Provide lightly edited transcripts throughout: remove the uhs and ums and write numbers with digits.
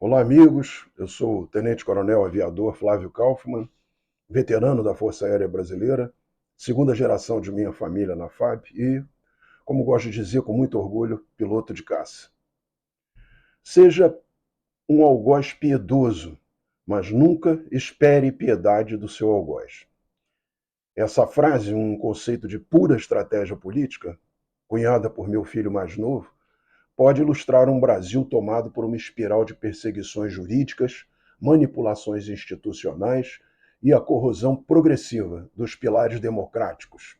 Olá, amigos. Eu sou o Tenente-Coronel Aviador Flávio Kaufmann, veterano da Força Aérea Brasileira, segunda geração de minha família na FAB e, como gosto de dizer com muito orgulho, piloto de caça. Seja um algoz piedoso, mas nunca espere piedade do seu algoz. Essa frase, um conceito de pura estratégia política, cunhada por meu filho mais novo, pode ilustrar um Brasil tomado por uma espiral de perseguições jurídicas, manipulações institucionais e a corrosão progressiva dos pilares democráticos,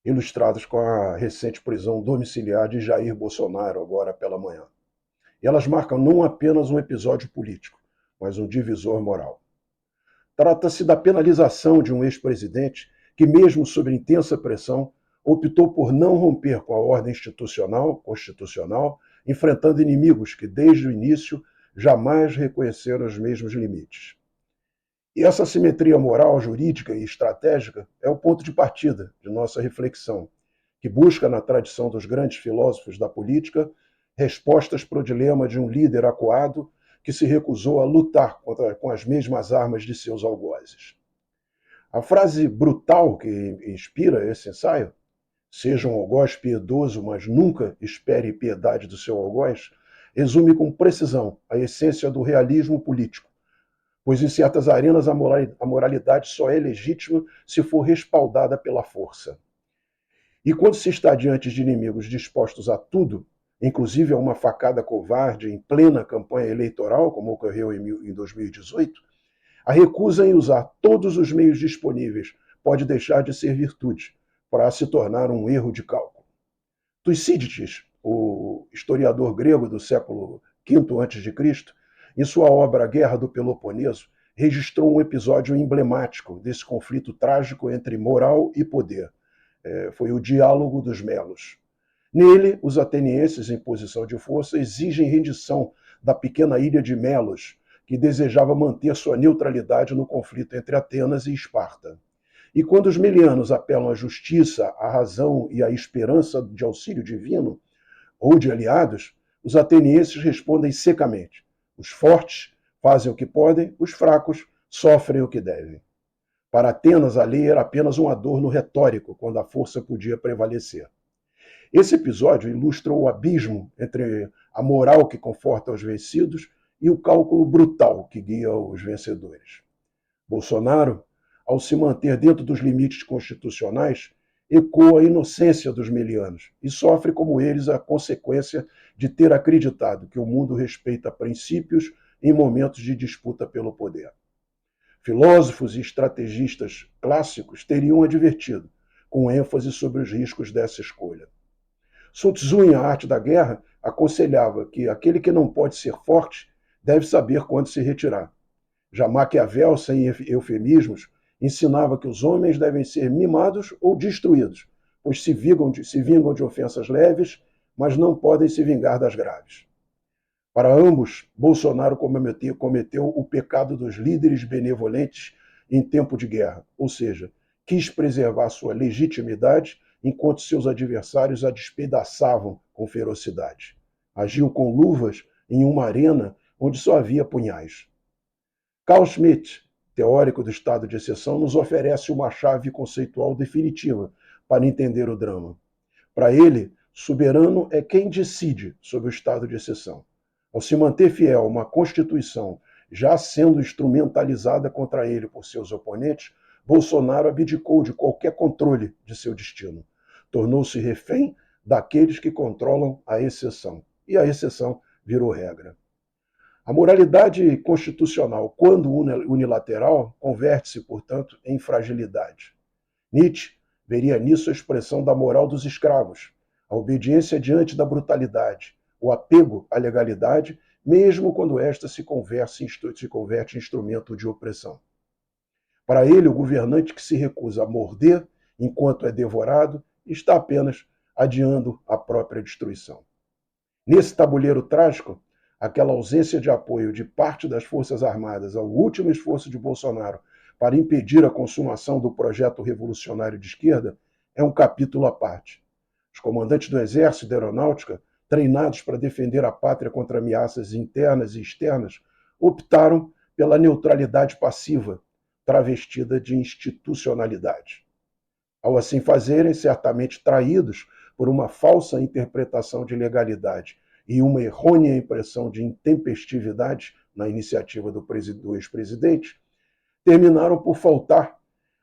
ilustrados com a recente prisão domiciliar de Jair Bolsonaro agora pela manhã. E elas marcam não apenas um episódio político, mas um divisor moral. Trata-se da penalização de um ex-presidente que, mesmo sob intensa pressão, optou por não romper com a ordem constitucional, enfrentando inimigos que, desde o início, jamais reconheceram os mesmos limites. E essa simetria moral, jurídica e estratégica é o ponto de partida de nossa reflexão, que busca, na tradição dos grandes filósofos da política, respostas para o dilema de um líder acuado que se recusou a lutar com as mesmas armas de seus algozes. A frase brutal que inspira esse ensaio, seja um algoz piedoso, mas nunca espere piedade do seu algoz, resume com precisão a essência do realismo político, pois em certas arenas a moralidade só é legítima se for respaldada pela força. E quando se está diante de inimigos dispostos a tudo, inclusive a uma facada covarde em plena campanha eleitoral, como ocorreu em 2018, a recusa em usar todos os meios disponíveis pode deixar de ser virtude, para se tornar um erro de cálculo. Tucídides, o historiador grego do século V a.C., em sua obra A Guerra do Peloponeso, registrou um episódio emblemático desse conflito trágico entre moral e poder. Foi o Diálogo dos Melos. Nele, os atenienses, em posição de força, exigem rendição da pequena ilha de Melos, que desejava manter sua neutralidade no conflito entre Atenas e Esparta. E quando os melianos apelam à justiça, à razão e à esperança de auxílio divino, ou de aliados, os atenienses respondem secamente: os fortes fazem o que podem, os fracos sofrem o que devem. Para Atenas, a lei era apenas um adorno retórico, quando a força podia prevalecer. Esse episódio ilustra o abismo entre a moral que conforta os vencidos e o cálculo brutal que guia os vencedores. Bolsonaro, ao se manter dentro dos limites constitucionais, ecoa a inocência dos melianos e sofre, como eles, a consequência de ter acreditado que o mundo respeita princípios em momentos de disputa pelo poder. Filósofos e estrategistas clássicos teriam advertido, com ênfase sobre os riscos dessa escolha. Sun Tzu, em A Arte da Guerra, aconselhava que aquele que não pode ser forte deve saber quando se retirar. Já Maquiavel, sem eufemismos, ensinava que os homens devem ser mimados ou destruídos, pois se vingam de ofensas leves, mas não podem se vingar das graves. Para ambos, Bolsonaro cometeu o pecado dos líderes benevolentes em tempo de guerra, ou seja, quis preservar sua legitimidade enquanto seus adversários a despedaçavam com ferocidade. Agiu com luvas em uma arena onde só havia punhais. Carl Schmitt, teórico do estado de exceção, nos oferece uma chave conceitual definitiva para entender o drama. Para ele, soberano é quem decide sobre o estado de exceção. Ao se manter fiel a uma Constituição já sendo instrumentalizada contra ele por seus oponentes, Bolsonaro abdicou de qualquer controle de seu destino. Tornou-se refém daqueles que controlam a exceção. E a exceção virou regra. A moralidade constitucional, quando unilateral, converte-se, portanto, em fragilidade. Nietzsche veria nisso a expressão da moral dos escravos, a obediência diante da brutalidade, o apego à legalidade, mesmo quando esta se converte em instrumento de opressão. Para ele, o governante que se recusa a morder enquanto é devorado está apenas adiando a própria destruição. Nesse tabuleiro trágico, aquela ausência de apoio de parte das Forças Armadas ao último esforço de Bolsonaro para impedir a consumação do projeto revolucionário de esquerda é um capítulo à parte. Os comandantes do Exército e da Aeronáutica treinados para defender a pátria contra ameaças internas e externas, optaram pela neutralidade passiva, travestida de institucionalidade. Ao assim fazerem, certamente traídos por uma falsa interpretação de legalidade e uma errônea impressão de intempestividade na iniciativa do ex-presidente, terminaram por faltar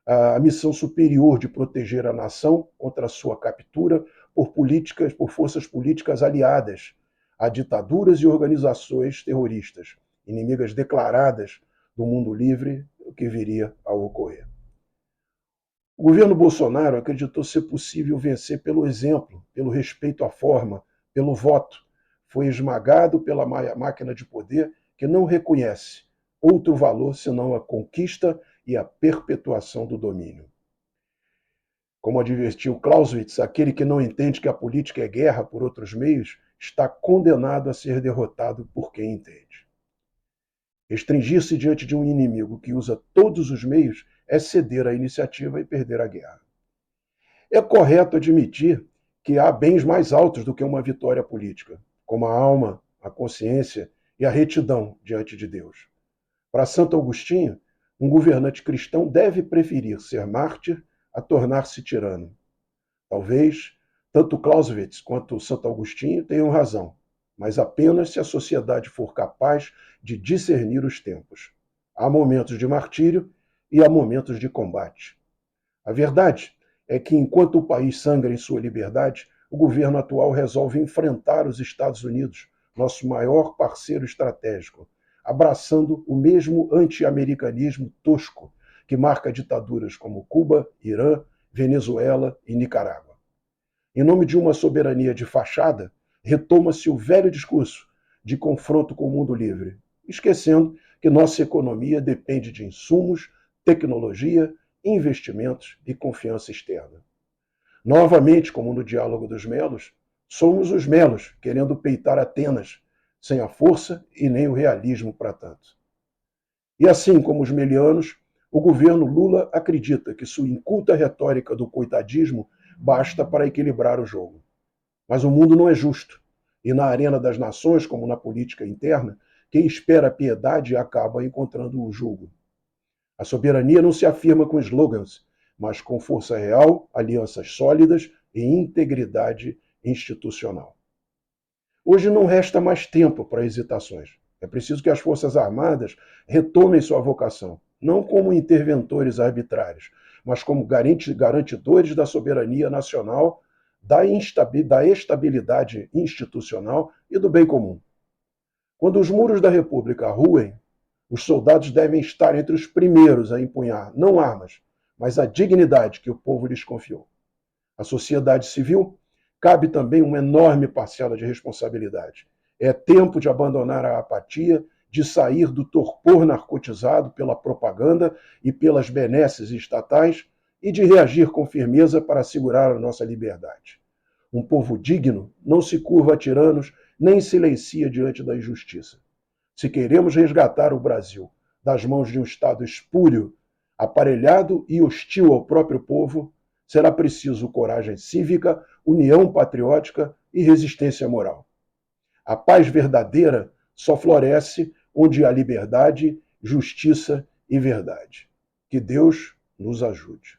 à missão superior de proteger a nação contra a sua captura por forças políticas aliadas a ditaduras e organizações terroristas, inimigas declaradas do mundo livre, o que viria a ocorrer. O governo Bolsonaro acreditou ser possível vencer pelo exemplo, pelo respeito à forma, pelo voto. Foi esmagado pela máquina de poder que não reconhece outro valor senão a conquista e a perpetuação do domínio. Como advertiu Clausewitz, aquele que não entende que a política é guerra por outros meios está condenado a ser derrotado por quem entende. Restringir-se diante de um inimigo que usa todos os meios é ceder à iniciativa e perder a guerra. É correto admitir que há bens mais altos do que uma vitória política, como a alma, a consciência e a retidão diante de Deus. Para Santo Agostinho, um governante cristão deve preferir ser mártir a tornar-se tirano. Talvez tanto Clausewitz quanto Santo Agostinho tenham razão, mas apenas se a sociedade for capaz de discernir os tempos. Há momentos de martírio e há momentos de combate. A verdade é que, enquanto o país sangra em sua liberdade, o governo atual resolve enfrentar os Estados Unidos, nosso maior parceiro estratégico, abraçando o mesmo anti-americanismo tosco que marca ditaduras como Cuba, Irã, Venezuela e Nicarágua. Em nome de uma soberania de fachada, retoma-se o velho discurso de confronto com o mundo livre, esquecendo que nossa economia depende de insumos, tecnologia, investimentos e confiança externa. Novamente, como no Diálogo dos Melos, somos os melos querendo peitar Atenas, sem a força e nem o realismo para tanto. E assim como os melianos, o governo Lula acredita que sua inculta retórica do coitadismo basta para equilibrar o jogo. Mas o mundo não é justo, e na arena das nações, como na política interna, quem espera piedade acaba encontrando o jugo. A soberania não se afirma com slogans, mas com força real, alianças sólidas e integridade institucional. Hoje não resta mais tempo para hesitações. É preciso que as Forças Armadas retomem sua vocação, não como interventores arbitrários, mas como garantidores da soberania nacional, da estabilidade institucional e do bem comum. Quando os muros da República ruem, os soldados devem estar entre os primeiros a empunhar, não armas, mas a dignidade que o povo lhes confiou. A sociedade civil cabe também uma enorme parcela de responsabilidade. É tempo de abandonar a apatia, de sair do torpor narcotizado pela propaganda e pelas benesses estatais e de reagir com firmeza para assegurar a nossa liberdade. Um povo digno não se curva a tiranos nem silencia diante da injustiça. Se queremos resgatar o Brasil das mãos de um Estado espúrio, aparelhado e hostil ao próprio povo, será preciso coragem cívica, união patriótica e resistência moral. A paz verdadeira só floresce onde há liberdade, justiça e verdade. Que Deus nos ajude.